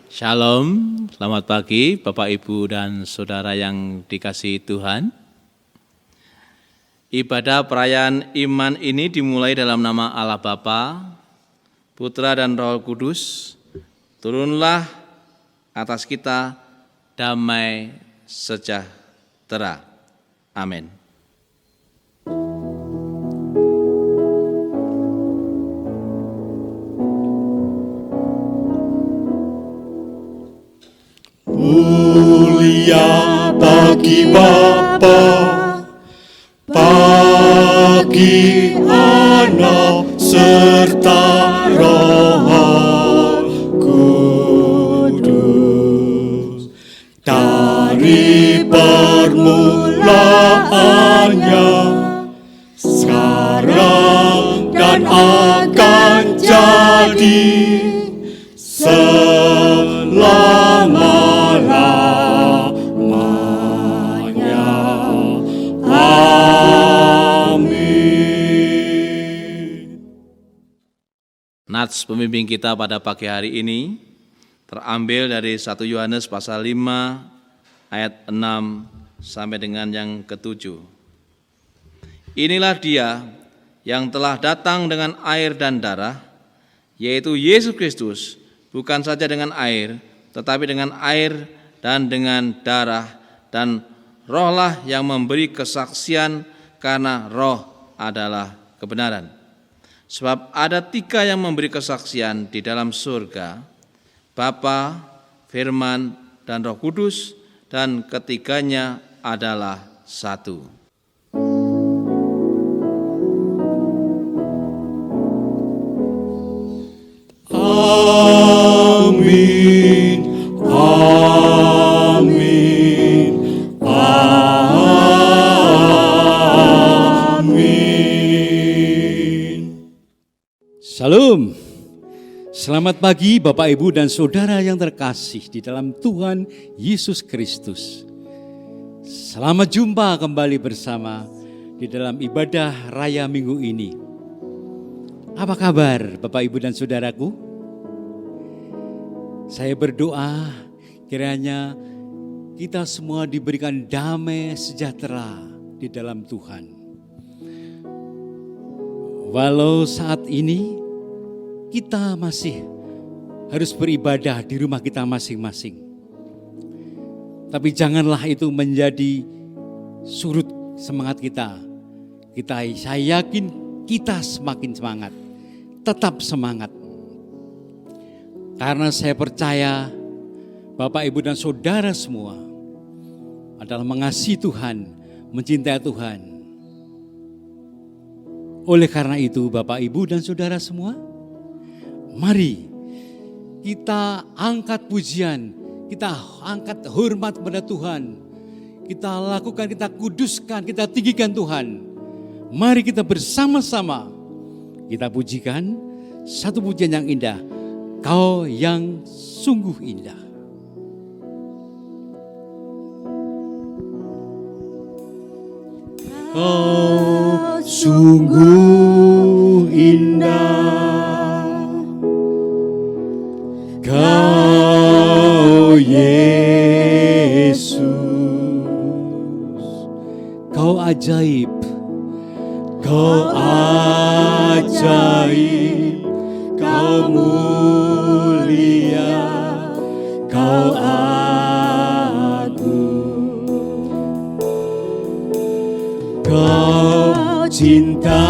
Shalom, selamat pagi Bapak Ibu dan Saudara yang dikasihi Tuhan. Ibadah perayaan iman ini dimulai dalam nama Allah Bapa, Putra dan Roh Kudus. Turunlah atas kita damai sejahtera. Amin. Mulia bagi Bapa, bagi Anak serta Roh Kudus. Dari permulaannya, sekarang dan akan jadi selama-lamanya. Amin. Nats pembimbing kita pada pagi hari ini terambil dari 1 Yohanes pasal 5 ayat 6 sampai dengan yang ke-7. Inilah dia yang telah datang dengan air dan darah, yaitu Yesus Kristus, bukan saja dengan air, tetapi dengan air dan dengan darah, dan Rohlah yang memberi kesaksian, karena Roh adalah kebenaran. Sebab ada 3 yang memberi kesaksian di dalam surga, Bapa, Firman, dan Roh Kudus, dan ketiganya adalah satu. Amin, amin, amin. Salam. Selamat pagi Bapak Ibu dan Saudara yang terkasih di dalam Tuhan Yesus Kristus. Selamat jumpa kembali bersama di dalam ibadah raya minggu ini. Apa kabar Bapak Ibu dan Saudaraku? Saya berdoa kiranya kita semua diberikan damai sejahtera di dalam Tuhan. Walau saat ini kita masih harus beribadah di rumah kita masing-masing. Tapi janganlah itu menjadi surut semangat kita. Saya yakin kita semakin semangat. Tetap semangat. Karena saya percaya Bapak, Ibu dan Saudara semua adalah mengasihi Tuhan, mencintai Tuhan. Oleh karena itu Bapak, Ibu dan Saudara semua, mari kita angkat pujian, kita angkat hormat kepada Tuhan. Kita lakukan, kita kuduskan, kita tinggikan Tuhan. Mari kita bersama-sama kita pujikan satu pujian yang indah. Kau yang sungguh indah. Kau sungguh indah, Kau Yesus. Kau ajaib. Kau ajaib, Kau mulia, Kau agung. Kau cinta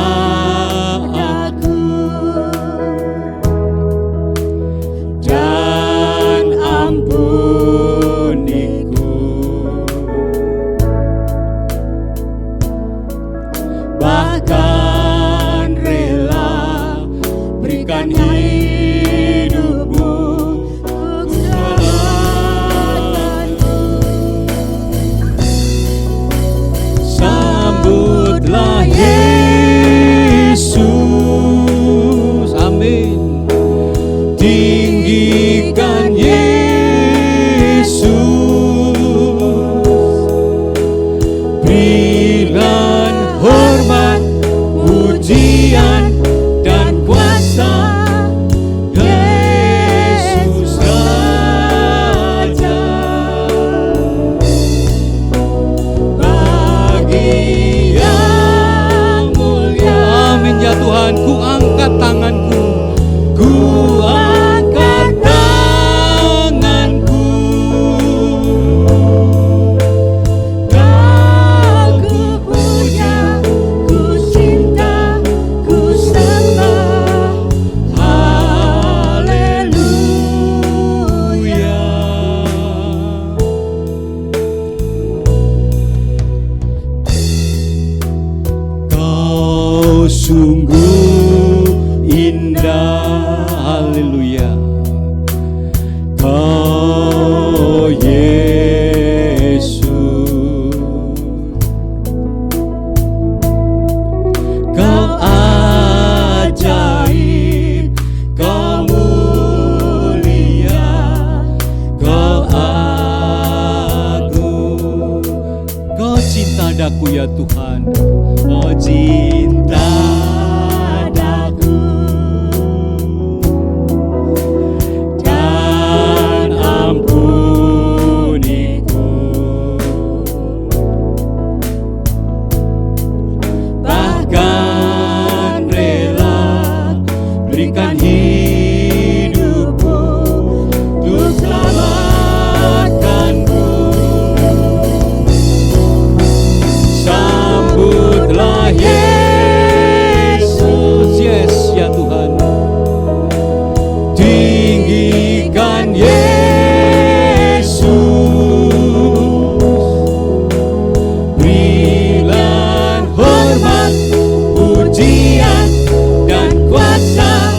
aku dan ampuniku. Bahkan rela berikan hidup Kau Yesus, Kau ajaib, Kau mulia, Kau agung. Kau cinta daku ya Tuhan, Kau cinta daku dan ampuniku, bahkan rela berikan hidupku untuk selamatkanku. Sambutlah Yesus, yes ya Tuhan. Tinggikan Yesus, berilah hormat, pujian dan kuasa.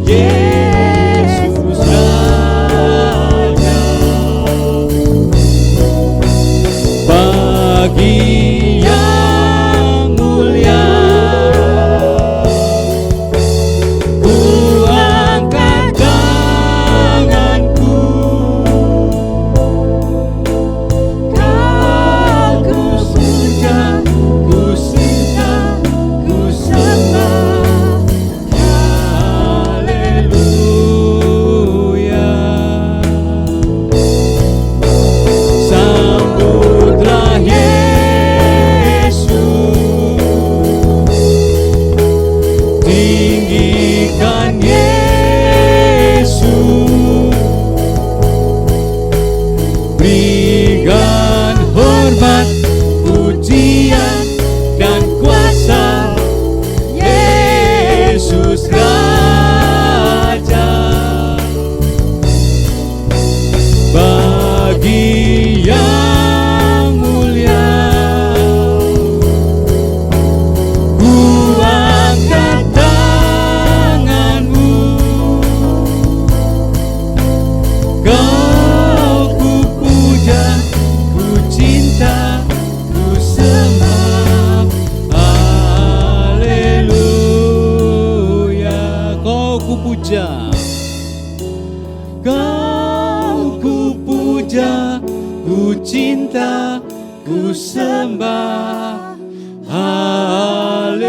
Yesus Raja, bagi yang mulia ku angkat tanganku, Kau ku puja, ku cinta, ku sembah. Haleluya. Sambutlah Yesus, tinggikan Yesus, berikan hormat, pujian dan kuasa. Yesus Raja, bagi yang mulia ku angkat tanganmu, Kau ku puja, ku cinta, ku sembah. Haleluya. Kau ku puja, Kau ku puja, ku cinta, ku sembah. Haleluya.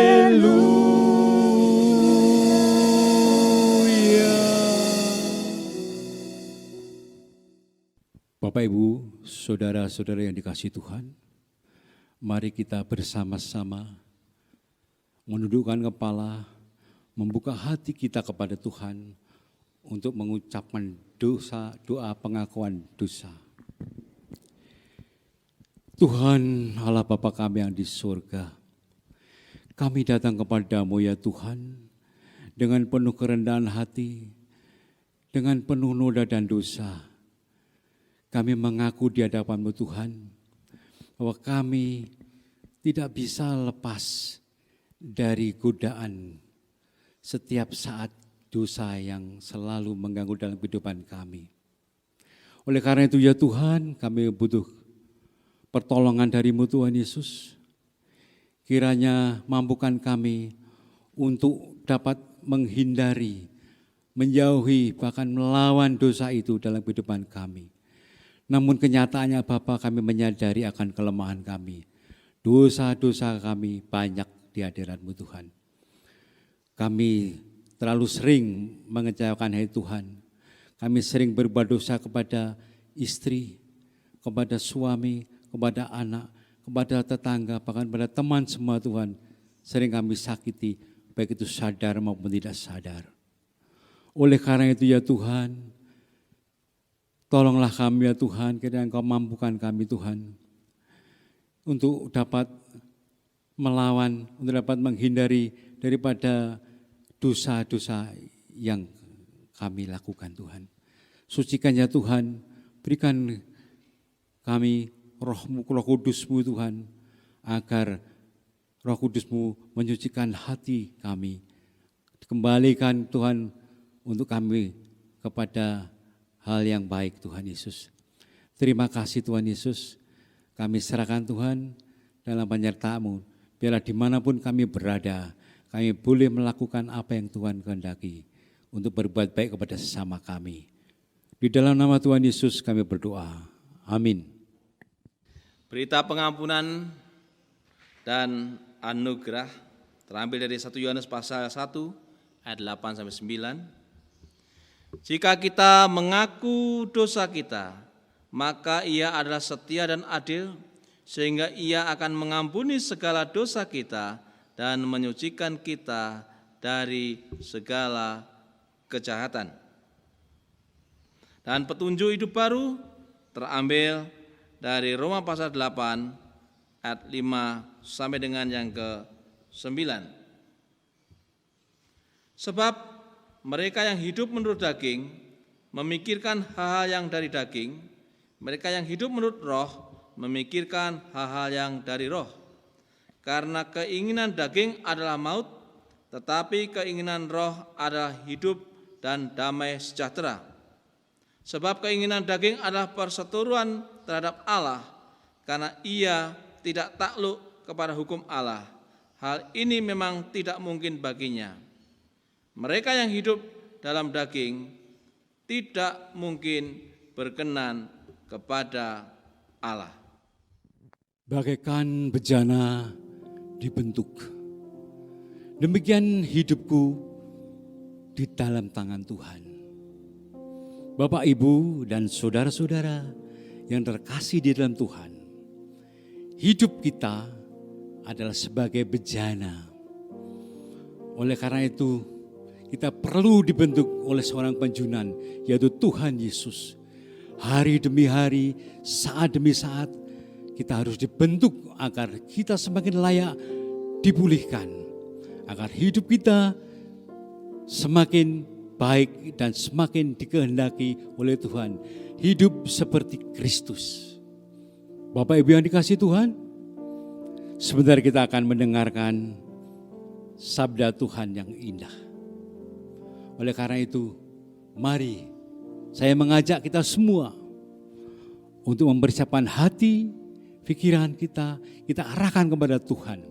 Bapak Ibu, saudara-saudara yang dikasihi Tuhan, mari kita bersama-sama menundukkan kepala, membuka hati kita kepada Tuhan untuk mengucapkan doa pengakuan dosa. Tuhan Allah Bapa kami yang di surga, kami datang kepadamu ya Tuhan dengan penuh kerendahan hati, dengan penuh noda dan dosa. Kami mengaku di hadapan-Mu Tuhan bahwa kami tidak bisa lepas dari godaan setiap saat dosa yang selalu mengganggu dalam kehidupan kami. Oleh karena itu ya Tuhan, kami butuh pertolongan dari-Mu Tuhan Yesus. Kiranya mampukan kami untuk dapat menghindari, menjauhi, bahkan melawan dosa itu dalam kehidupan kami. Namun kenyataannya Bapa, kami menyadari akan kelemahan kami. Dosa-dosa kami banyak di hadirat-Mu Tuhan. Kami terlalu sering mengecewakan hati Tuhan. Kami sering berbuat dosa kepada istri, kepada suami, kepada anak, kepada tetangga, bahkan pada teman semua Tuhan. Sering kami sakiti, baik itu sadar maupun tidak sadar. Oleh karena itu ya Tuhan, tolonglah kami ya Tuhan, kiranya Engkau mampukan kami Tuhan untuk dapat melawan, untuk dapat menghindari daripada dosa-dosa yang kami lakukan Tuhan. Sucikan ya Tuhan, berikan kami Roh-Mu, Roh Kudus-Mu Tuhan, agar Roh Kudus-Mu menyucikan hati kami. Kembalikan Tuhan untuk kami kepada hal yang baik Tuhan Yesus. Terima kasih Tuhan Yesus, kami serahkan Tuhan dalam penyertaan-Mu. Biarlah dimanapun kami berada, kami boleh melakukan apa yang Tuhan kehendaki untuk berbuat baik kepada sesama kami. Di dalam nama Tuhan Yesus kami berdoa. Amin. Berita pengampunan dan anugerah terambil dari 1 Yohanes pasal 1 ayat 8-9. Jika kita mengaku dosa kita, maka Ia adalah setia dan adil, sehingga Ia akan mengampuni segala dosa kita dan menyucikan kita dari segala kejahatan. Dan petunjuk hidup baru terambil dari Roma pasal 8 ayat 5 sampai dengan yang ke-9. Sebab mereka yang hidup menurut daging memikirkan hal-hal yang dari daging, mereka yang hidup menurut roh memikirkan hal-hal yang dari roh. Karena keinginan daging adalah maut, tetapi keinginan roh adalah hidup dan damai sejahtera. Sebab keinginan daging adalah perseteruan terhadap Allah, karena ia tidak takluk kepada hukum Allah. Hal ini memang tidak mungkin baginya. Mereka yang hidup dalam daging tidak mungkin berkenan kepada Allah. Bagaikan bejana dibentuk, demikian hidupku di dalam tangan Tuhan. Bapak, Ibu, dan saudara-saudara yang terkasih di dalam Tuhan, hidup kita adalah sebagai bejana. Oleh karena itu, kita perlu dibentuk oleh seorang penjunan, yaitu Tuhan Yesus. Hari demi hari, saat demi saat, kita harus dibentuk agar kita semakin layak dipulihkan, agar hidup kita semakin baik dan semakin dikehendaki oleh Tuhan. Hidup seperti Kristus. Bapak Ibu yang dikasihi Tuhan, sebentar kita akan mendengarkan sabda Tuhan yang indah. Oleh karena itu, mari saya mengajak kita semua untuk mempersiapkan hati, pikiran kita arahkan kepada Tuhan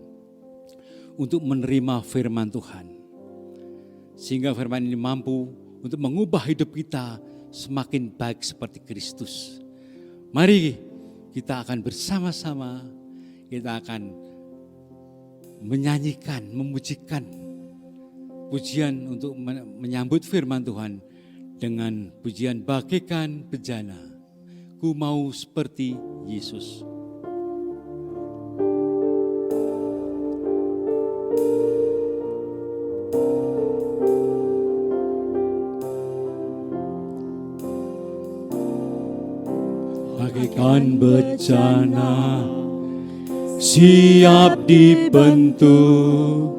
untuk menerima firman Tuhan. Sehingga firman ini mampu untuk mengubah hidup kita semakin baik seperti Kristus. Mari kita akan bersama-sama, kita akan menyanyikan, memujikan pujian untuk menyambut firman Tuhan dengan pujian bagaikan bejana. Ku mau seperti Yesus. Bagaikan bejana siap dibentuk,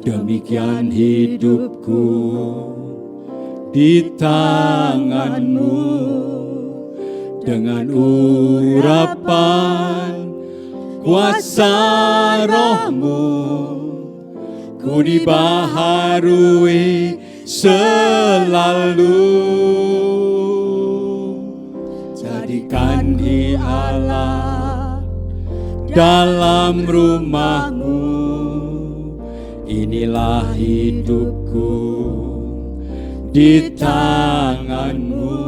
demikian hidupku di tangan-Mu. Dengan urapan kuasa Roh-Mu, ku dibaharui selalu. Jadikan Allah dalam rumah-Mu, inilah hidupku di tangan-Mu.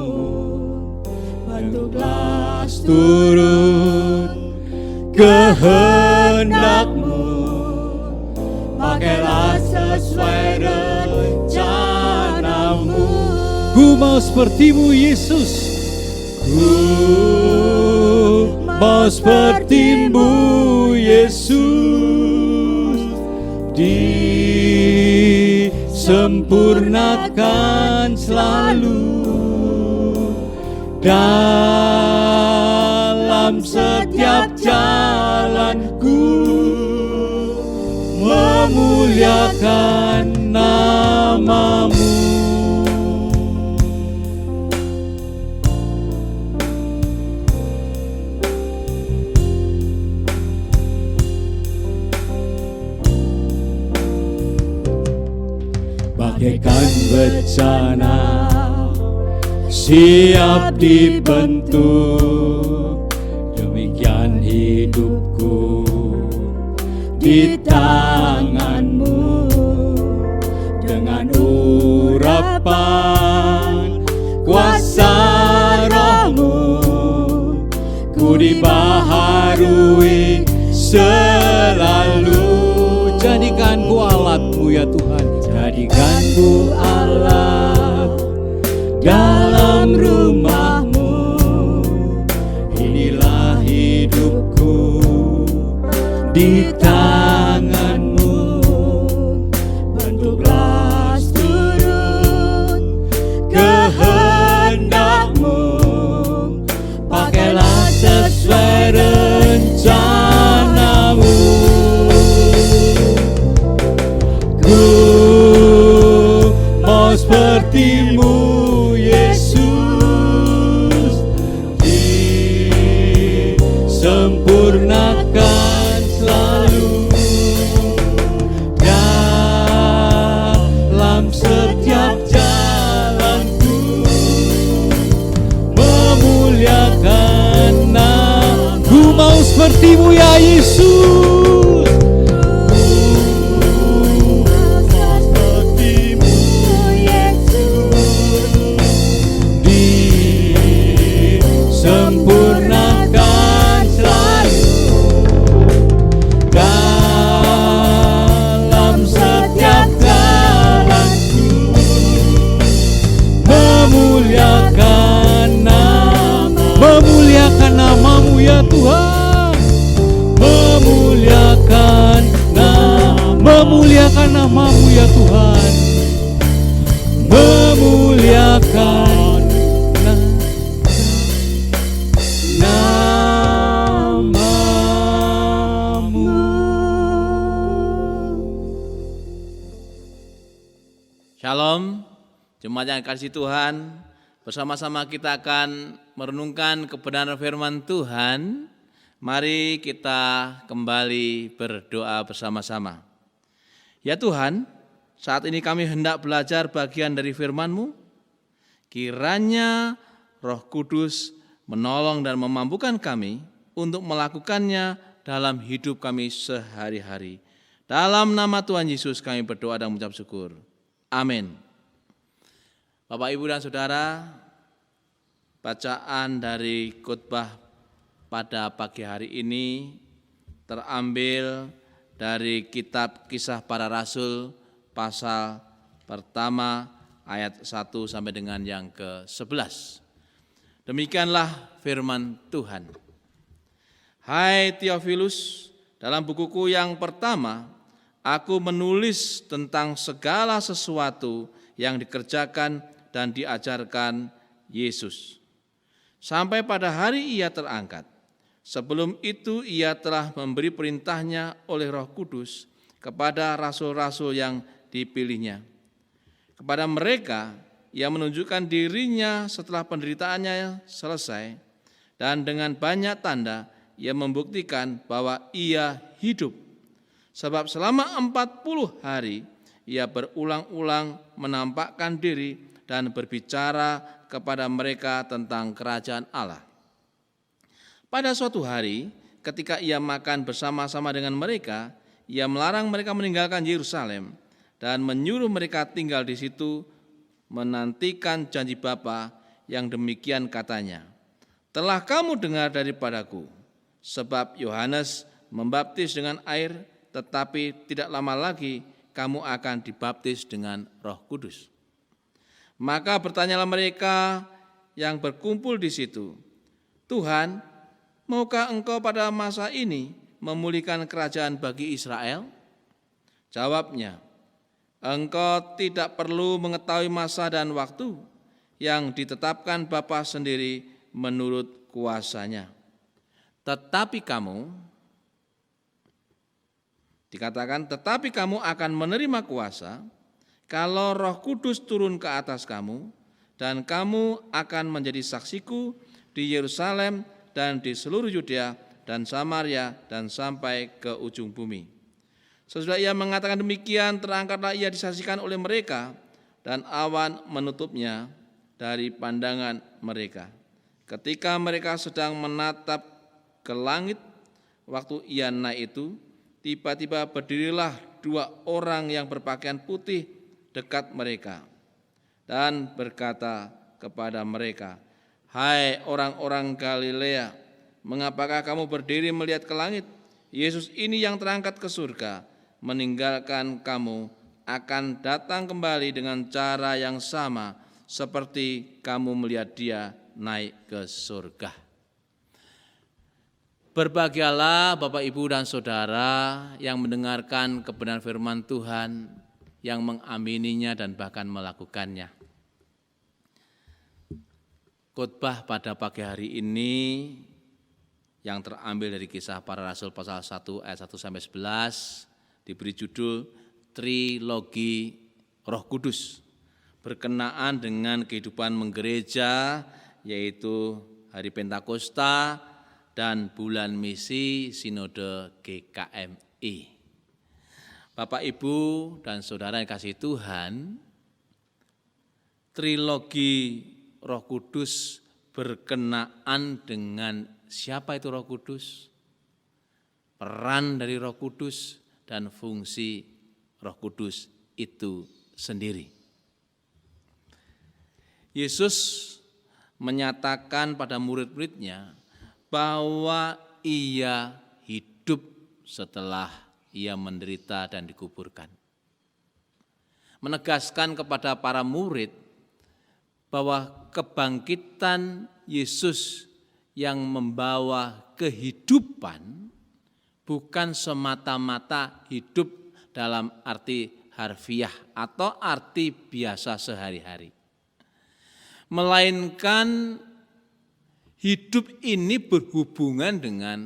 Bantulah turut kehendak-Mu, pakailah sesuai rencana-Mu. Ku mau seperti-Mu Yesus. Ku mau seperti-Mu Yesus, disempurnakan selalu dalam setiap jalanku, memuliakan nama-Mu. Bagaikan bencana siap dibentuk. Demikian hidupku di tanganmu, dengan urapan kuasa rohmu, ku dibaharui selalu. Jadikanku alatmu ya Tuhan. Jadikanku alat dalam rumahmu. Inilah hidupku di tanganmu. Bentuklah seturut kehendakmu. Pakailah sesuai rencanamu. Ku mau sepertimu, Yesus, disempurnakan selalu dalam setiap jalanku, memuliakan nama. Ku mau sepertimu ya Yesus. Sempurnakan selalu dalam setiap jalanku, memuliakan namamu ya Tuhan. Memuliakan namamu ya Tuhan. memuliakan Shalom, jemaat yang kasih Tuhan, bersama-sama kita akan merenungkan kebenaran firman Tuhan. Mari kita kembali berdoa bersama-sama. Ya Tuhan, saat ini kami hendak belajar bagian dari firman-Mu. Kiranya Roh Kudus menolong dan memampukan kami untuk melakukannya dalam hidup kami sehari-hari. Dalam nama Tuhan Yesus kami berdoa dan mengucap syukur. Amin. Bapak, Ibu, dan Saudara, bacaan dari khotbah pada pagi hari ini terambil dari kitab Kisah Para Rasul pasal pertama ayat 1 sampai dengan yang ke-11. Demikianlah firman Tuhan. Hai Theophilus, dalam bukuku yang pertama aku menulis tentang segala sesuatu yang dikerjakan dan diajarkan Yesus, sampai pada hari ia terangkat. Sebelum itu ia telah memberi perintahnya oleh Roh Kudus kepada rasul-rasul yang dipilihnya. Kepada mereka ia menunjukkan dirinya setelah penderitaannya selesai, dan dengan banyak tanda ia membuktikan bahwa ia hidup. Sebab selama 40 hari ia berulang-ulang menampakkan diri dan berbicara kepada mereka tentang kerajaan Allah. Pada suatu hari ketika ia makan bersama-sama dengan mereka, ia melarang mereka meninggalkan Yerusalem dan menyuruh mereka tinggal di situ menantikan janji Bapa yang demikian katanya. Telah kamu dengar daripadaku, sebab Yohanes membaptis dengan air, tetapi tidak lama lagi kamu akan dibaptis dengan Roh Kudus. Maka bertanyalah mereka yang berkumpul di situ, Tuhan, maukah engkau pada masa ini memulihkan kerajaan bagi Israel? Jawabnya, engkau tidak perlu mengetahui masa dan waktu yang ditetapkan Bapa sendiri menurut kuasanya. Tetapi kamu akan menerima kuasa kalau Roh Kudus turun ke atas kamu, dan kamu akan menjadi saksiku di Yerusalem dan di seluruh Yudea dan Samaria dan sampai ke ujung bumi. Sesudah ia mengatakan demikian, terangkatlah ia disaksikan oleh mereka, dan awan menutupnya, dari pandangan mereka. Ketika mereka sedang menatap ke langit, waktu ia naik itu, tiba-tiba berdirilah 2 orang yang berpakaian putih dekat mereka dan berkata kepada mereka, "Hai orang-orang Galilea, mengapakah kamu berdiri melihat ke langit? Yesus ini yang terangkat ke surga, meninggalkan kamu, akan datang kembali dengan cara yang sama seperti kamu melihat dia naik ke surga." Berbahagialah Bapak, Ibu, dan Saudara yang mendengarkan kebenaran firman Tuhan, yang mengamininya dan bahkan melakukannya. Khotbah pada pagi hari ini yang terambil dari Kisah Para Rasul pasal 1 ayat 1 sampai 11 diberi judul Trilogi Roh Kudus, berkenaan dengan kehidupan menggereja, yaitu hari Pentakosta dan bulan misi Sinode GKMI. Bapak, Ibu, dan Saudara yang kasih Tuhan, trilogi Roh Kudus berkenaan dengan siapa itu Roh Kudus, peran dari Roh Kudus, dan fungsi Roh Kudus itu sendiri. Yesus menyatakan pada murid-muridnya bahwa ia hidup setelah ia menderita dan dikuburkan. Menegaskan kepada para murid bahwa kebangkitan Yesus yang membawa kehidupan bukan semata-mata hidup dalam arti harfiah atau arti biasa sehari-hari, melainkan hidup ini berhubungan dengan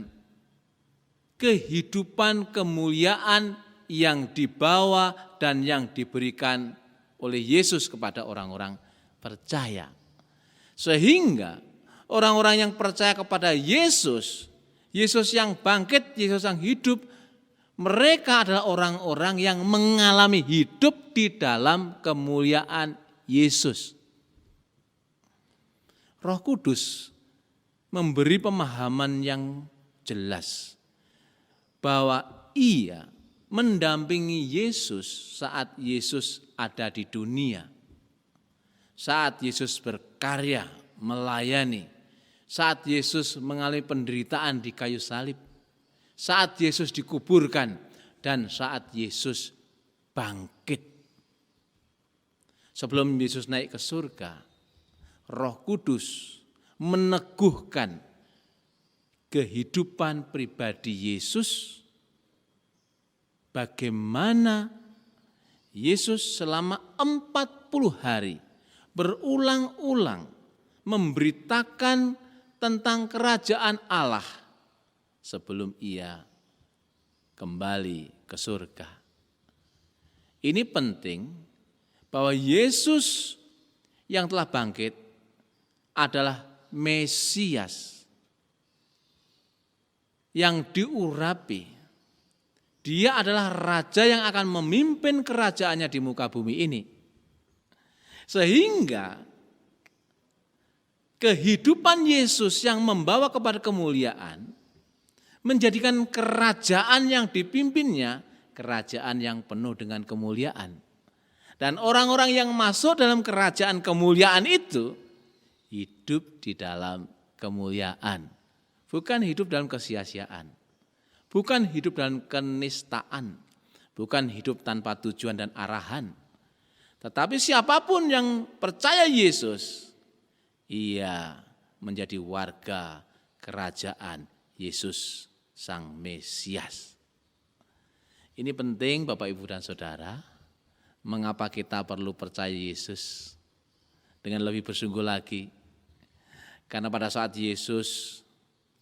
kehidupan kemuliaan yang dibawa dan yang diberikan oleh Yesus kepada orang-orang percaya. Sehingga orang-orang yang percaya kepada Yesus, Yesus yang bangkit, Yesus yang hidup, mereka adalah orang-orang yang mengalami hidup di dalam kemuliaan Yesus. Roh Kudus memberi pemahaman yang jelas bahwa ia mendampingi Yesus saat Yesus ada di dunia, saat Yesus berkarya, melayani, saat Yesus mengalami penderitaan di kayu salib, saat Yesus dikuburkan, dan saat Yesus bangkit. Sebelum Yesus naik ke surga, Roh Kudus meneguhkan kehidupan pribadi Yesus, bagaimana Yesus selama 40 hari berulang-ulang memberitakan tentang kerajaan Allah sebelum ia kembali ke surga. Ini penting bahwa Yesus yang telah bangkit adalah Mesias yang diurapi. Dia adalah raja yang akan memimpin kerajaannya di muka bumi ini. Sehingga kehidupan Yesus yang membawa kepada kemuliaan menjadikan kerajaan yang dipimpinnya kerajaan yang penuh dengan kemuliaan. Dan orang-orang yang masuk dalam kerajaan kemuliaan itu hidup di dalam kemuliaan. Bukan hidup dalam kesia-siaan. Bukan hidup dalam kenistaan. Bukan hidup tanpa tujuan dan arahan. Tetapi siapapun yang percaya Yesus, ia menjadi warga kerajaan Yesus Sang Mesias. Ini penting Bapak, Ibu, dan Saudara. Mengapa kita perlu percaya Yesus dengan lebih bersungguh lagi? Karena pada saat Yesus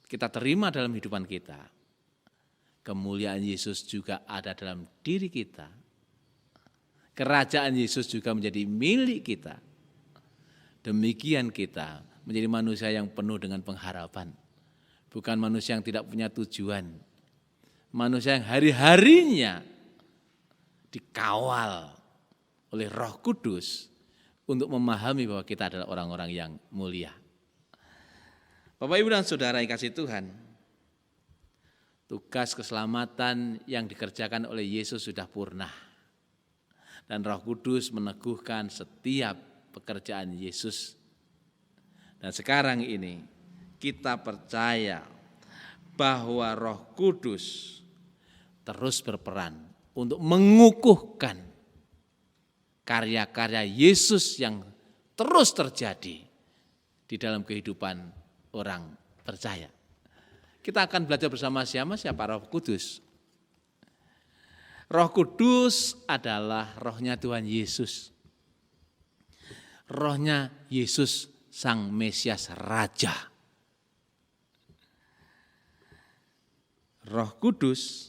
kita terima dalam kehidupan kita, kemuliaan Yesus juga ada dalam diri kita. Kerajaan Yesus juga menjadi milik kita. Demikian kita menjadi manusia yang penuh dengan pengharapan. Bukan manusia yang tidak punya tujuan. Manusia yang hari-harinya dikawal oleh Roh Kudus untuk memahami bahwa kita adalah orang-orang yang mulia. Bapak, Ibu, dan Saudara yang kasih Tuhan, tugas keselamatan yang dikerjakan oleh Yesus sudah purna. Dan Roh Kudus meneguhkan setiap pekerjaan Yesus. Dan sekarang ini kita percaya bahwa Roh Kudus terus berperan untuk mengukuhkan karya-karya Yesus yang terus terjadi di dalam kehidupan orang percaya. Kita akan belajar bersama-sama siapa Roh Kudus. Roh Kudus adalah rohnya Tuhan Yesus. Rohnya Yesus Sang Mesias Raja. Roh Kudus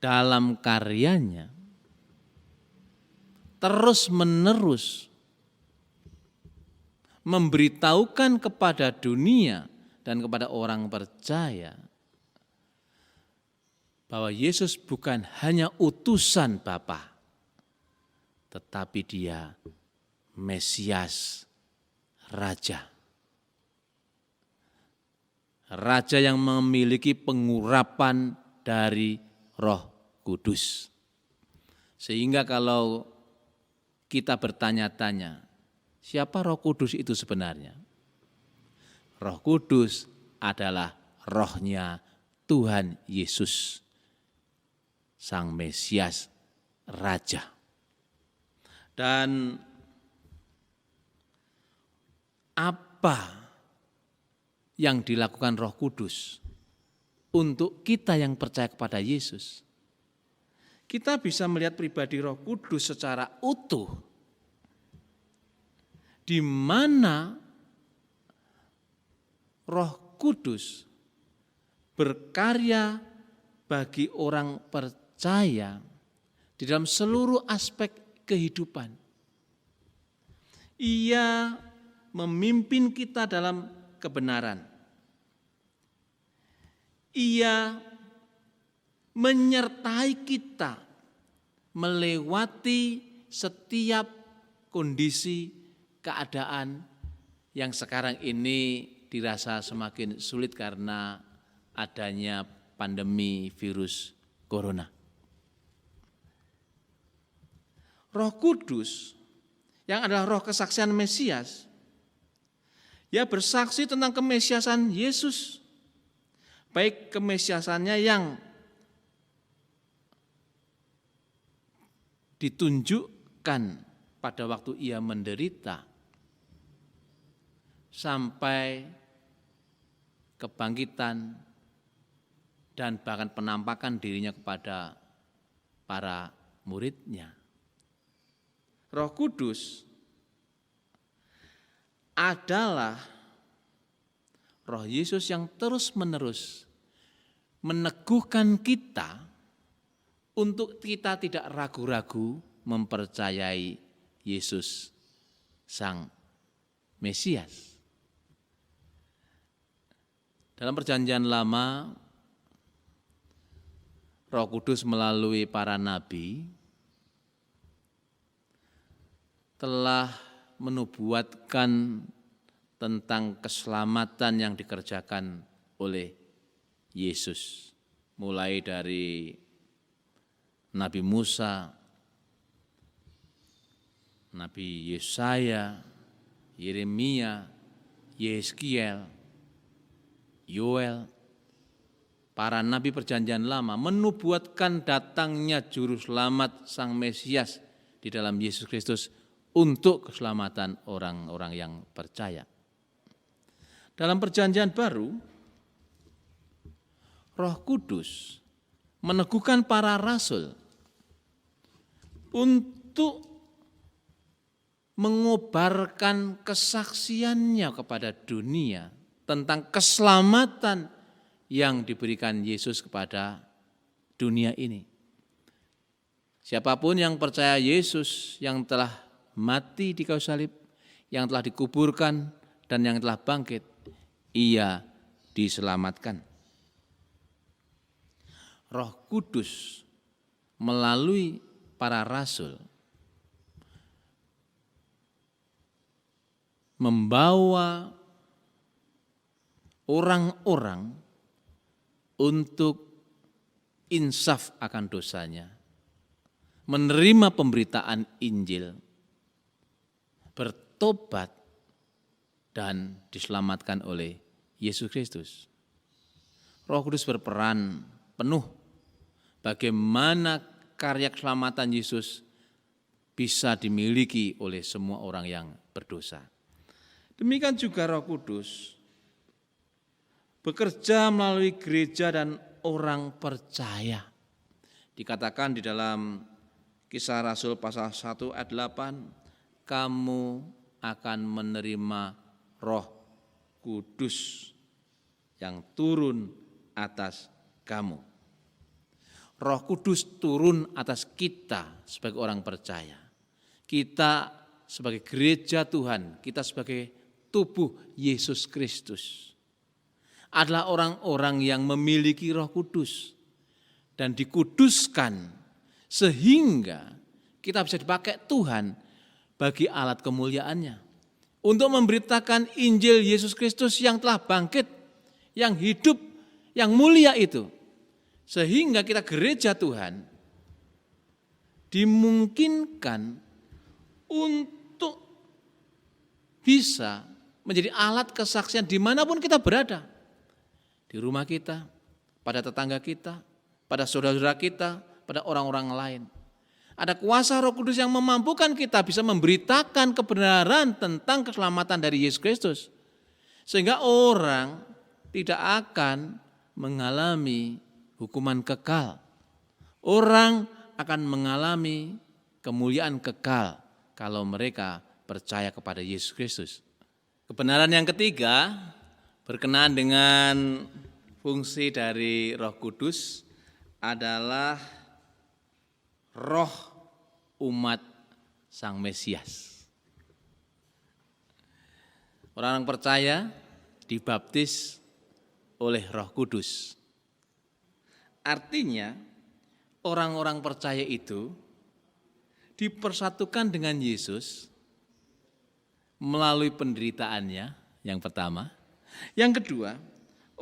dalam karyanya terus-menerus memberitahukan kepada dunia dan kepada orang percaya bahwa Yesus bukan hanya utusan Bapa, tetapi Dia Mesias Raja. Raja yang memiliki pengurapan dari Roh Kudus. Sehingga kalau kita bertanya-tanya, siapa Roh Kudus itu sebenarnya? Roh Kudus adalah rohnya Tuhan Yesus, Sang Mesias Raja. Dan apa yang dilakukan Roh Kudus untuk kita yang percaya kepada Yesus? Kita bisa melihat pribadi Roh Kudus secara utuh, di mana Roh Kudus berkarya bagi orang percaya di dalam seluruh aspek kehidupan. Ia memimpin kita dalam kebenaran. Ia menyertai kita melewati setiap kondisi keadaan yang sekarang ini dirasa semakin sulit karena adanya pandemi virus corona. Roh Kudus yang adalah roh kesaksian Mesias, ia bersaksi tentang kemesiasan Yesus, baik kemesiasannya yang ditunjukkan pada waktu ia menderita, sampai kebangkitan dan bahkan penampakan dirinya kepada para muridnya. Roh Kudus adalah roh Yesus yang terus-menerus meneguhkan kita untuk kita tidak ragu-ragu mempercayai Yesus Sang Mesias. Dalam Perjanjian Lama, Roh Kudus melalui para nabi telah menubuatkan tentang keselamatan yang dikerjakan oleh Yesus. Mulai dari Nabi Musa, Nabi Yesaya, Yeremia, Yeskiel, Yoel, para nabi Perjanjian Lama menubuatkan datangnya juru selamat Sang Mesias di dalam Yesus Kristus untuk keselamatan orang-orang yang percaya. Dalam Perjanjian Baru, Roh Kudus meneguhkan para rasul untuk mengobarkan kesaksiannya kepada dunia tentang keselamatan yang diberikan Yesus kepada dunia ini. Siapapun yang percaya Yesus yang telah mati di kayu salib, yang telah dikuburkan dan yang telah bangkit, ia diselamatkan. Roh Kudus melalui para rasul membawa orang-orang untuk insaf akan dosanya, menerima pemberitaan Injil, bertobat, dan diselamatkan oleh Yesus Kristus. Roh Kudus berperan penuh bagaimana karya keselamatan Yesus bisa dimiliki oleh semua orang yang berdosa. Demikian juga Roh Kudus bekerja melalui gereja dan orang percaya. Dikatakan di dalam Kisah Rasul pasal 1 ayat 8, kamu akan menerima Roh Kudus yang turun atas kamu. Roh Kudus turun atas kita sebagai orang percaya. Kita sebagai gereja Tuhan, kita sebagai tubuh Yesus Kristus adalah orang-orang yang memiliki Roh Kudus dan dikuduskan sehingga kita bisa dipakai Tuhan bagi alat kemuliaannya untuk memberitakan Injil Yesus Kristus yang telah bangkit, yang hidup, yang mulia itu. Sehingga kita gereja Tuhan dimungkinkan untuk bisa menjadi alat kesaksian dimanapun kita berada. Di rumah kita, pada tetangga kita, pada saudara-saudara kita, pada orang-orang lain. Ada kuasa Roh Kudus yang memampukan kita bisa memberitakan kebenaran tentang keselamatan dari Yesus Kristus. Sehingga orang tidak akan mengalami hukuman kekal. Orang akan mengalami kemuliaan kekal kalau mereka percaya kepada Yesus Kristus. Kebenaran yang ketiga berkenaan dengan fungsi dari Roh Kudus adalah roh umat Sang Mesias. Orang percaya dibaptis oleh Roh Kudus. Artinya orang-orang percaya itu dipersatukan dengan Yesus melalui penderitaannya yang pertama. Yang kedua,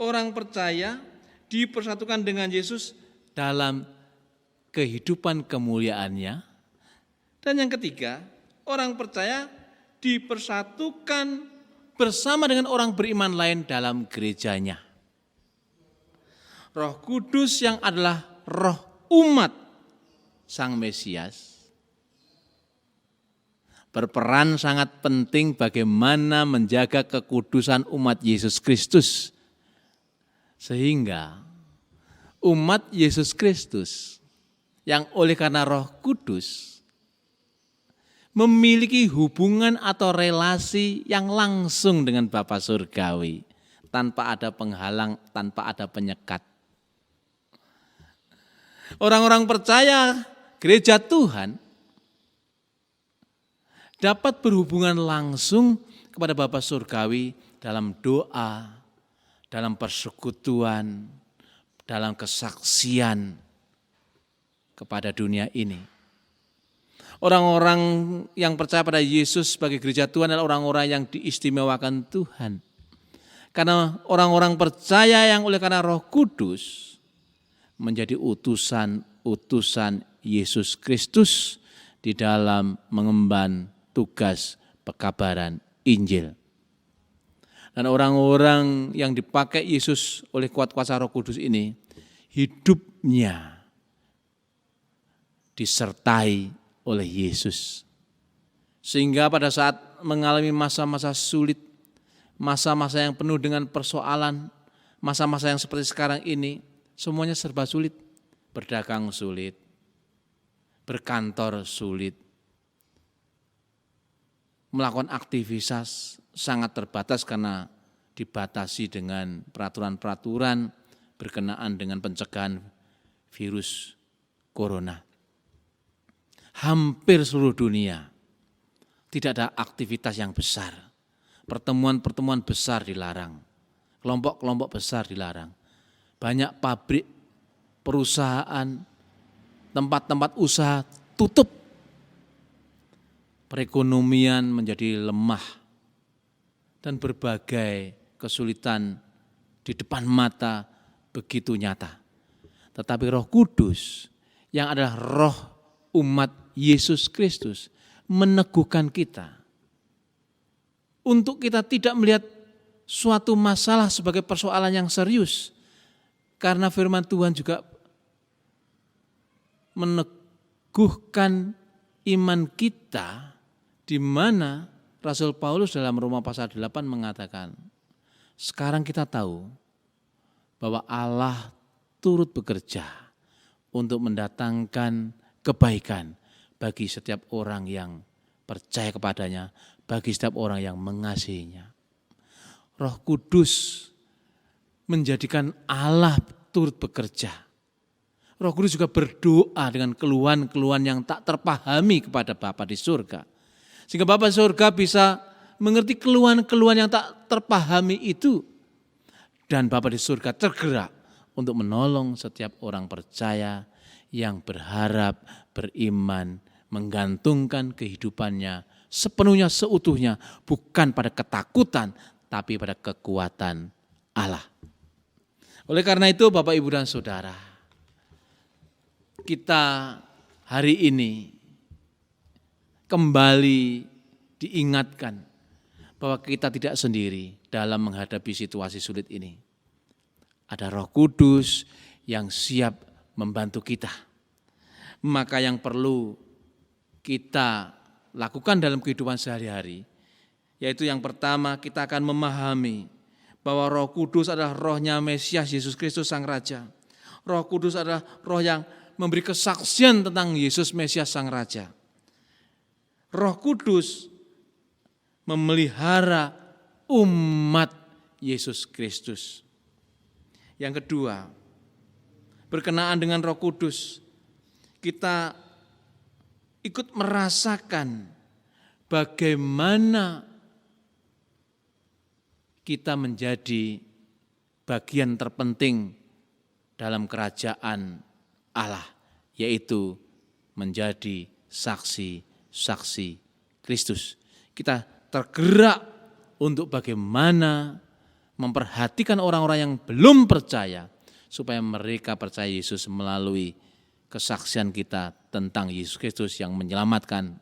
orang percaya dipersatukan dengan Yesus dalam kehidupan kemuliaannya. Dan yang ketiga, orang percaya dipersatukan bersama dengan orang beriman lain dalam gerejanya. Roh Kudus yang adalah roh umat Sang Mesias berperan sangat penting bagaimana menjaga kekudusan umat Yesus Kristus. Sehingga umat Yesus Kristus yang oleh karena Roh Kudus memiliki hubungan atau relasi yang langsung dengan Bapa Surgawi tanpa ada penghalang, tanpa ada penyekat. Orang-orang percaya gereja Tuhan dapat berhubungan langsung kepada Bapa Surgawi dalam doa, dalam persekutuan, dalam kesaksian kepada dunia ini. Orang-orang yang percaya pada Yesus sebagai gereja Tuhan adalah orang-orang yang diistimewakan Tuhan. Karena orang-orang percaya yang oleh karena Roh Kudus menjadi utusan-utusan Yesus Kristus di dalam mengemban tugas pekabaran Injil. Dan orang-orang yang dipakai Yesus oleh kuat kuasa Roh Kudus ini, hidupnya disertai oleh Yesus. Sehingga pada saat mengalami masa-masa sulit, masa-masa yang penuh dengan persoalan, masa-masa yang seperti sekarang ini, semuanya serba sulit. Berdagang sulit, berkantor sulit, melakukan aktivitas sangat terbatas karena dibatasi dengan peraturan-peraturan berkenaan dengan pencegahan virus corona. Hampir seluruh dunia tidak ada aktivitas yang besar. Pertemuan-pertemuan besar dilarang. Kelompok-kelompok besar dilarang. Banyak pabrik, perusahaan, tempat-tempat usaha tutup. Perekonomian menjadi lemah. dan berbagai kesulitan di depan mata begitu nyata. Tetapi Roh Kudus yang adalah roh umat Yesus Kristus meneguhkan kita untuk kita tidak melihat suatu masalah sebagai persoalan yang serius. Karena firman Tuhan juga meneguhkan iman kita, di mana Rasul Paulus dalam Roma pasal 8 mengatakan, sekarang kita tahu bahwa Allah turut bekerja untuk mendatangkan kebaikan bagi setiap orang yang percaya kepadanya, bagi setiap orang yang mengasihinya. Roh Kudus menjadikan Allah turut bekerja. Roh Kudus juga berdoa dengan keluhan-keluhan yang tak terpahami kepada Bapa di surga. Sehingga Bapa di surga bisa mengerti keluhan-keluhan yang tak terpahami itu. Dan Bapa di surga tergerak untuk menolong setiap orang percaya yang berharap, beriman, menggantungkan kehidupannya sepenuhnya, seutuhnya, bukan pada ketakutan, tapi pada kekuatan Allah. Oleh karena itu Bapak, Ibu, dan Saudara, kita hari ini kembali diingatkan bahwa kita tidak sendiri dalam menghadapi situasi sulit ini. Ada Roh Kudus yang siap membantu kita. Maka yang perlu kita lakukan dalam kehidupan sehari-hari, yaitu yang pertama, kita akan memahami bahwa Roh Kudus adalah rohnya Mesias Yesus Kristus Sang Raja. Roh Kudus adalah roh yang memberi kesaksian tentang Yesus Mesias Sang Raja. Roh Kudus memelihara umat Yesus Kristus. Yang kedua, berkenaan dengan Roh Kudus, kita ikut merasakan bagaimana kita menjadi bagian terpenting dalam kerajaan Allah, yaitu menjadi saksi-saksi Kristus. Kita tergerak untuk bagaimana memperhatikan orang-orang yang belum percaya, supaya mereka percaya Yesus melalui kesaksian kita tentang Yesus Kristus yang menyelamatkan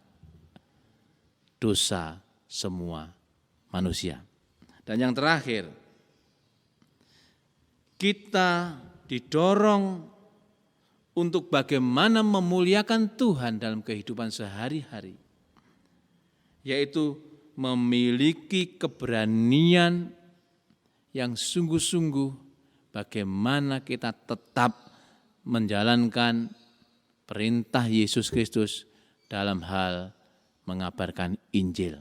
dosa semua manusia. Dan yang terakhir, kita didorong untuk bagaimana memuliakan Tuhan dalam kehidupan sehari-hari, yaitu memiliki keberanian yang sungguh-sungguh bagaimana kita tetap menjalankan perintah Yesus Kristus dalam hal mengabarkan Injil.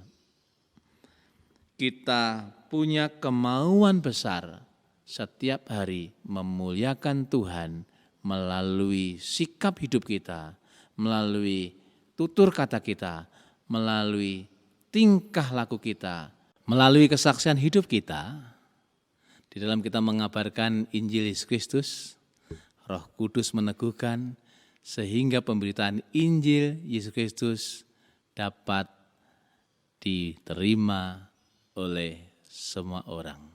Kita punya kemauan besar setiap hari memuliakan Tuhan melalui sikap hidup kita, melalui tutur kata kita, melalui tingkah laku kita, melalui kesaksian hidup kita. Di dalam kita mengabarkan Injil Yesus Kristus, Roh Kudus meneguhkan sehingga pemberitaan Injil Yesus Kristus dapat diterima oleh semua orang.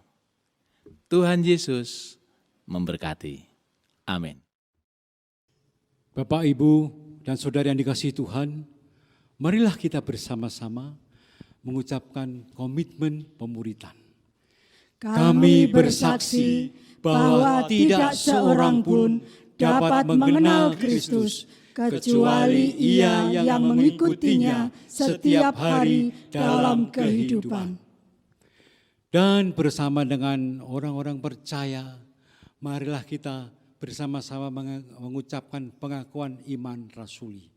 Tuhan Yesus memberkati. Amin. Bapak, Ibu, dan Saudara yang dikasihi Tuhan, marilah kita bersama-sama mengucapkan komitmen pemuridan. Kami bersaksi bahwa tidak seorang pun dapat mengenal Kristus kecuali ia yang mengikutinya setiap hari dalam kehidupan. Dan bersama dengan orang-orang percaya, marilah kita bersama-sama mengucapkan pengakuan iman rasuli.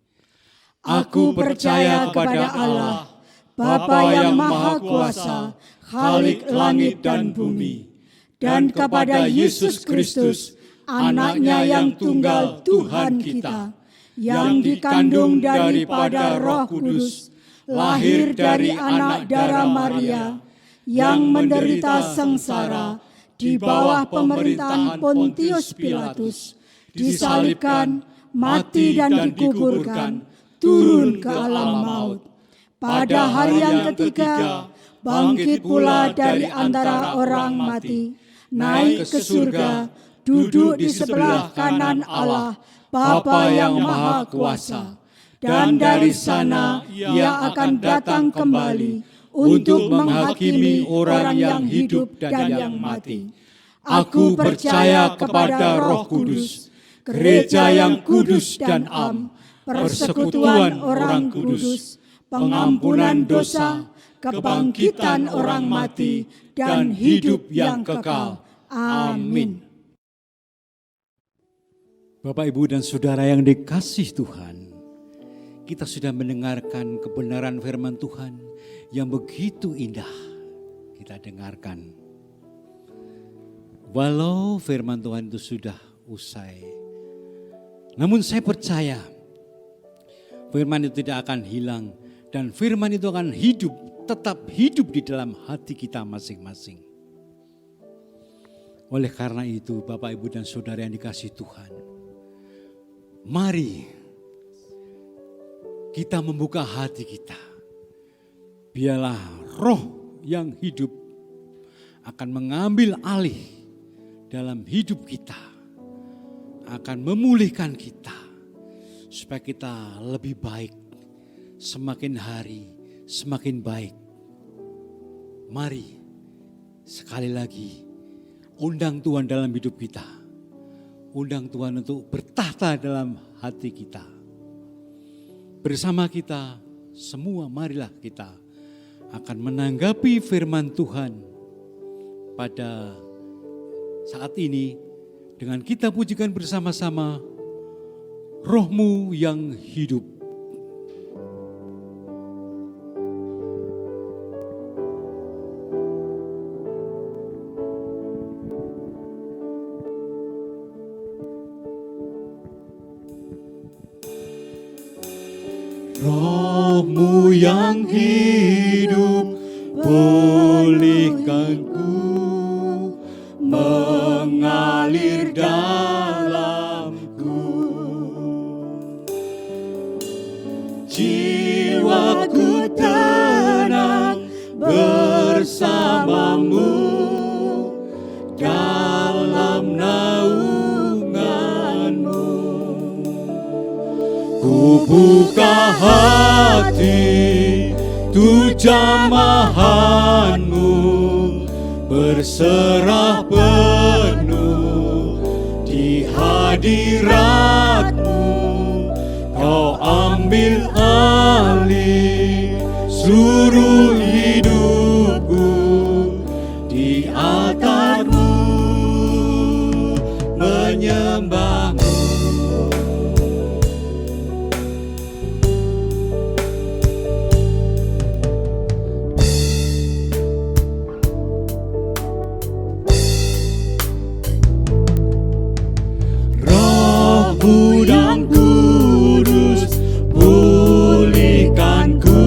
Aku percaya kepada Allah, Bapa yang Maha Kuasa, Khalik langit dan bumi, dan kepada Yesus Kristus, Anaknya yang tunggal Tuhan kita, yang dikandung daripada Roh Kudus, lahir dari anak darah Maria, yang menderita sengsara di bawah pemerintahan Pontius Pilatus, disalibkan, mati dan dikuburkan, turun ke alam maut. Pada hari yang ketiga, bangkit pula dari antara orang mati, naik ke surga, duduk di sebelah kanan Allah, Bapa yang Maha Kuasa. Dan dari sana Ia akan datang kembali untuk menghakimi orang yang hidup dan yang mati. Aku percaya kepada Roh Kudus, gereja yang kudus dan am, persekutuan orang kudus, pengampunan dosa, kebangkitan orang mati, dan hidup yang kekal. Amin. Bapak, Ibu, dan Saudara yang dikasih Tuhan, kita sudah mendengarkan kebenaran firman Tuhan yang begitu indah. Kita dengarkan. Walau firman Tuhan itu sudah usai, namun saya percaya firman itu tidak akan hilang dan firman itu akan hidup, tetap hidup di dalam hati kita masing-masing. Oleh karena itu, Bapak, Ibu, dan Saudara yang dikasih Tuhan, mari kita membuka hati kita. Biarlah Roh yang hidup akan mengambil alih dalam hidup kita, akan memulihkan kita, supaya kita lebih baik, semakin hari semakin baik. Mari sekali lagi undang Tuhan dalam hidup kita, undang Tuhan untuk bertahta dalam hati kita. Bersama kita semua, marilah kita akan menanggapi firman Tuhan pada saat ini dengan kita pujikan bersama-sama Roh-Mu yang hidup. Roh-Mu yang hidup, pulihkanku, mengalir dalamku. Jiwaku tenang bersamamu dalam naunganmu. Ku buka hati tu jamahanmu, berserah penuh di hadiratmu. Kau ambil alih seluruh hidupku, di altarmu menyembahmu. Roh-Mu yang kudus, pulihkanku,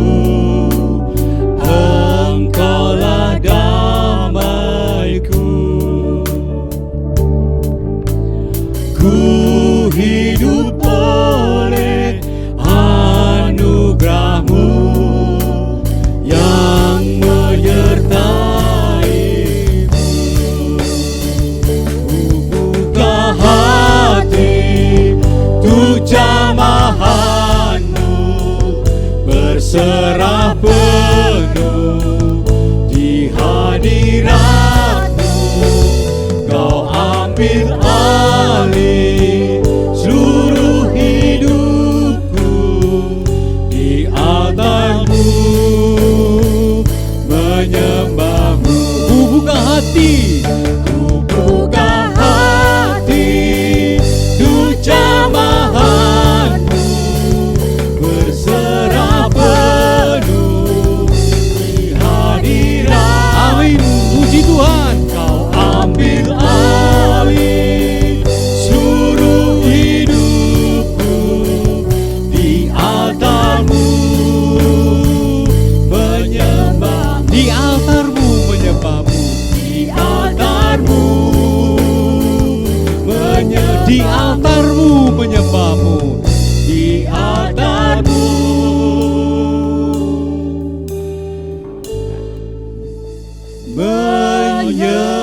menyembahmu.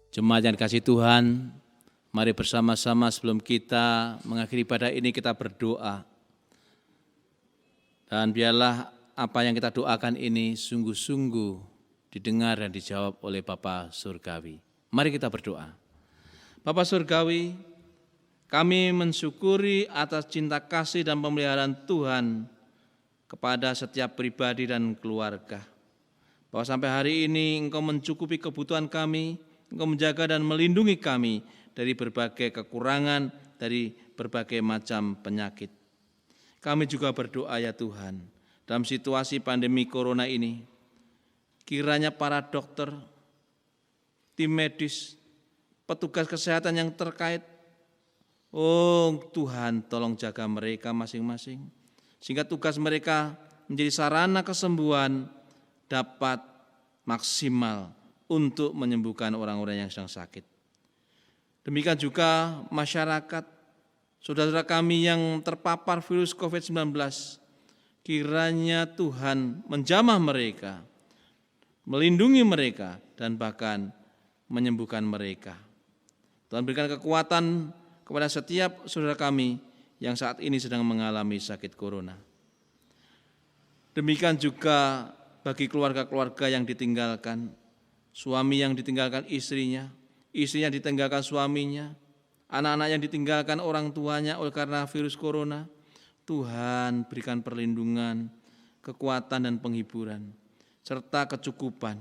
Jemaat yang dikasihi Tuhan, mari bersama-sama sebelum kita mengakhiri ibadah ini kita berdoa. Dan biarlah apa yang kita doakan ini sungguh-sungguh didengar dan dijawab oleh Bapa Surgawi. Mari kita berdoa. Bapa Surgawi, kami mensyukuri atas cinta kasih dan pemeliharaan Tuhan kepada setiap pribadi dan keluarga. Bahwa sampai hari ini Engkau mencukupi kebutuhan kami, Engkau menjaga dan melindungi kami dari berbagai kekurangan, dari berbagai macam penyakit. Kami juga berdoa ya Tuhan, dalam situasi pandemi corona ini, kiranya para dokter, tim medis, petugas kesehatan yang terkait, oh Tuhan tolong jaga mereka masing-masing, sehingga tugas mereka menjadi sarana kesembuhan dapat maksimal untuk menyembuhkan orang-orang yang sedang sakit. Demikian juga masyarakat, saudara-saudara kami yang terpapar virus COVID-19, kiranya Tuhan menjamah mereka, melindungi mereka, dan bahkan menyembuhkan mereka. Tuhan berikan kekuatan kepada setiap saudara kami yang saat ini sedang mengalami sakit corona. Demikian juga bagi keluarga-keluarga yang ditinggalkan, suami yang ditinggalkan istrinya, istrinya ditinggalkan suaminya, anak-anak yang ditinggalkan orang tuanya oleh karena virus corona. Tuhan berikan perlindungan, kekuatan dan penghiburan, serta kecukupan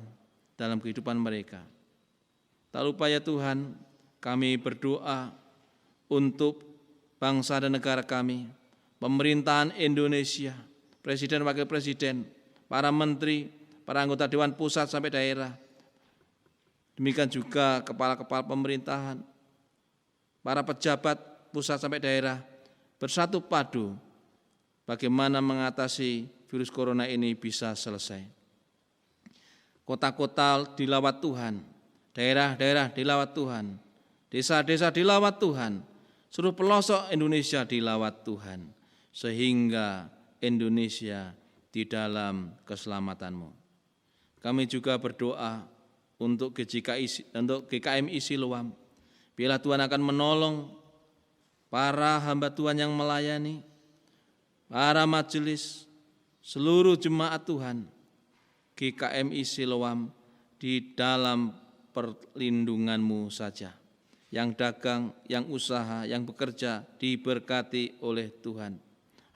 dalam kehidupan mereka. Tak lupa ya Tuhan, kami berdoa untuk bangsa dan negara kami, pemerintahan Indonesia, presiden, wakil presiden, para menteri, para anggota Dewan Pusat sampai daerah. Demikian juga kepala-kepala pemerintahan, para pejabat pusat sampai daerah, bersatu padu bagaimana mengatasi virus corona ini bisa selesai. Kota-kota dilawat Tuhan, daerah-daerah dilawat Tuhan, desa-desa dilawat Tuhan, seluruh pelosok Indonesia dilawat Tuhan, sehingga Indonesia di dalam keselamatan-Mu. Kami juga berdoa untuk GKMI Siloam. Bila Tuhan akan menolong para hamba Tuhan yang melayani, para majelis, seluruh jemaat Tuhan, GKMI Siloam di dalam perlindungan-Mu saja. Yang dagang, yang usaha, yang bekerja diberkati oleh Tuhan.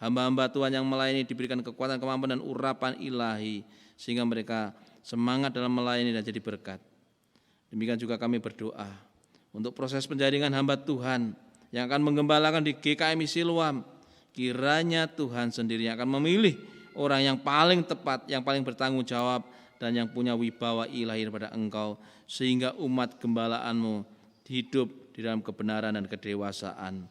Hamba-hamba Tuhan yang melayani diberikan kekuatan, kemampuan dan urapan ilahi sehingga mereka semangat dalam melayani dan jadi berkat. Demikian juga kami berdoa untuk proses penjaringan hamba Tuhan yang akan menggembalakan di GKMI Siloam. Kiranya Tuhan sendiri yang akan memilih orang yang paling tepat, yang paling bertanggung jawab dan yang punya wibawa ilahi daripada Engkau, sehingga umat gembalaan-Mu hidup di dalam kebenaran dan kedewasaan.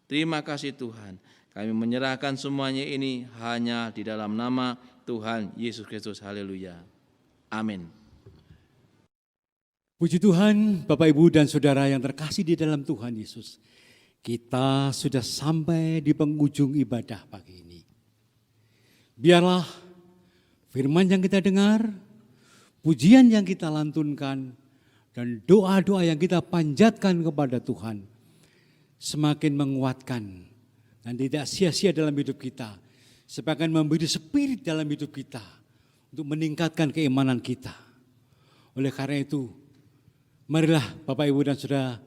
Terima kasih Tuhan. Kami menyerahkan semuanya ini hanya di dalam nama Tuhan Yesus Kristus. Haleluya. Amin. Puji Tuhan, Bapak, Ibu, dan Saudara yang terkasih di dalam Tuhan Yesus. Kita sudah sampai di penghujung ibadah pagi ini. Biarlah firman yang kita dengar, pujian yang kita lantunkan, dan doa-doa yang kita panjatkan kepada Tuhan semakin menguatkan dan tidak sia-sia dalam hidup kita, semakin memberi spirit dalam hidup kita untuk meningkatkan keimanan kita. Oleh karena itu, marilah Bapak, Ibu, dan Saudara,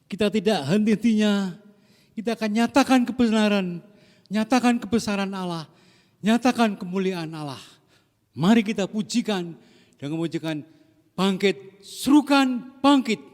kita tidak henti-hentinya, kita akan nyatakan kebenaran, nyatakan kebesaran Allah, nyatakan kemuliaan Allah. Mari kita pujikan dan memujikan bangkit, serukan bangkit.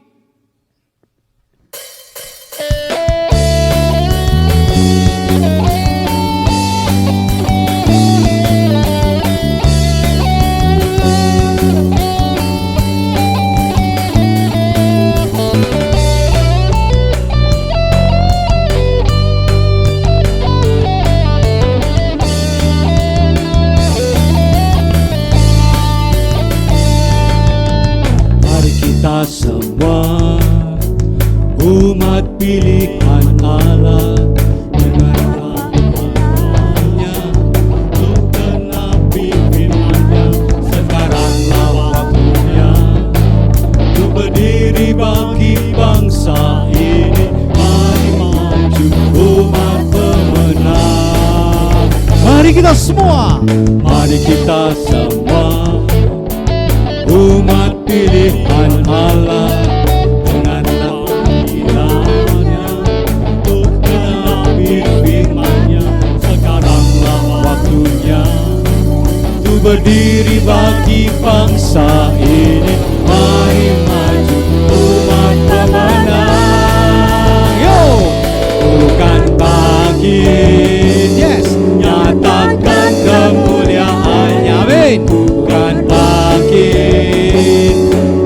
Kita semua Mari kita semua, mari kita semua, umat pilihan Allah, dengan panggilannya untuk menaati firman-Nya. Sekaranglah waktunya untuk berdiri bagi bangsa ini. Mari maju umat pemenang. Yo, bukan bangkit, yes, nyatakan kemuliaannya. Amin. Bukan bangkit,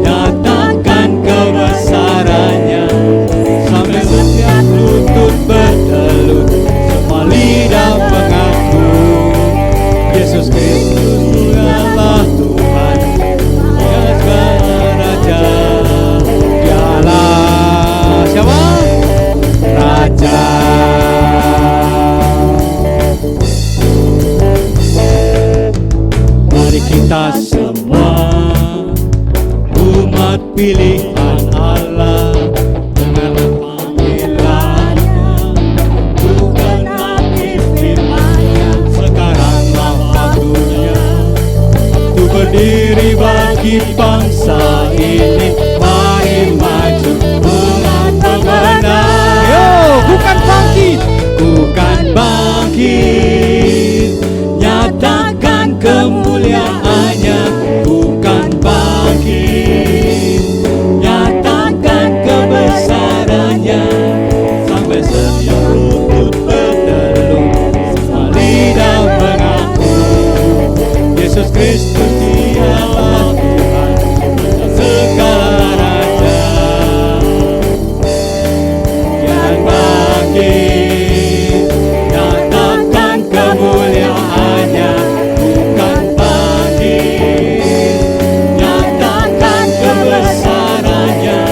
nyatakan kebesarannya. Sampai setiap lutut bertelut, semua lidah mengaku Yesus Kristus adalah Tuhan, Dialah Raja. Dialah siapa? Raja. Mari kita semua, umat pilihan Allah, dengarlah panggilannya, bukan nabi firman-Nya. Sekaranglah waktunya untuk berdiri bagi bangsa ini. Mari maju umat pemenang. Yo, bukan bangkit, bukan bangkit, nyatakan kemuliaannya. Bukan bangkit, nyatakan kebesarannya. Sampai setiap lutut bertelut, semua lidah mengaku Yesus Kristus Dialah Tuhan, segala raja. Yang bangkit, nyatakan kemuliaannya. Bukan bangkit, nyatakan kebesarannya.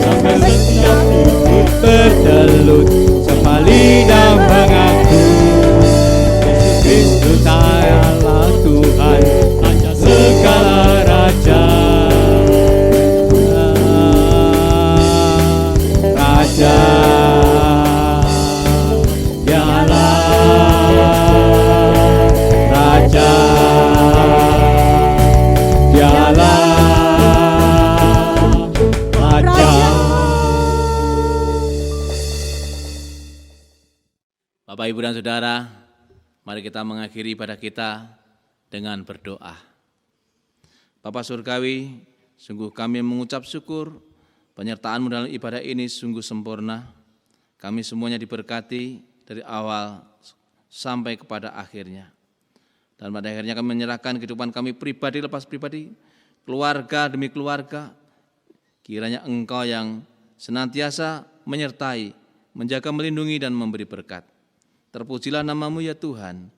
Sampai setiap lutut bertelut, semua lidah mengaku Yesus Kristus adalah Tuhan, segala raja. Raja, Dialah Raja. Dialah Raja. Bapak, Ibu, dan Saudara, mari kita mengakhiri ibadah kita dengan berdoa. Bapa Surgawi, sungguh kami mengucap syukur penyertaan-Mu dalam ibadah ini sungguh sempurna. Kami semuanya diberkati dari awal sampai kepada akhirnya. Dan pada akhirnya kami menyerahkan kehidupan kami pribadi lepas pribadi, keluarga demi keluarga. Kiranya Engkau yang senantiasa menyertai, menjaga, melindungi, dan memberi berkat. Terpujilah nama-Mu ya Tuhan.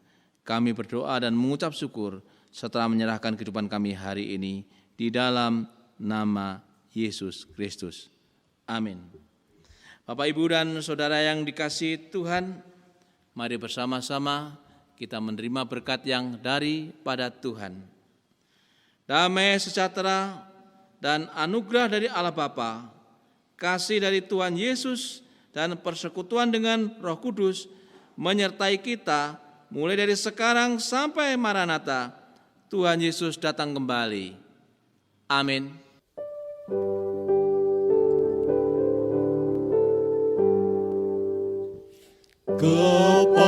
Kami berdoa dan mengucap syukur setelah menyerahkan kehidupan kami hari ini di dalam nama Yesus Kristus. Amin. Bapak, Ibu, dan Saudara yang dikasihi Tuhan, mari bersama-sama kita menerima berkat yang daripada Tuhan. Damai sejahtera dan anugerah dari Allah Bapa, kasih dari Tuhan Yesus, dan persekutuan dengan Roh Kudus menyertai kita mulai dari sekarang sampai Maranatha. Tuhan Yesus datang kembali. Amin. Kepada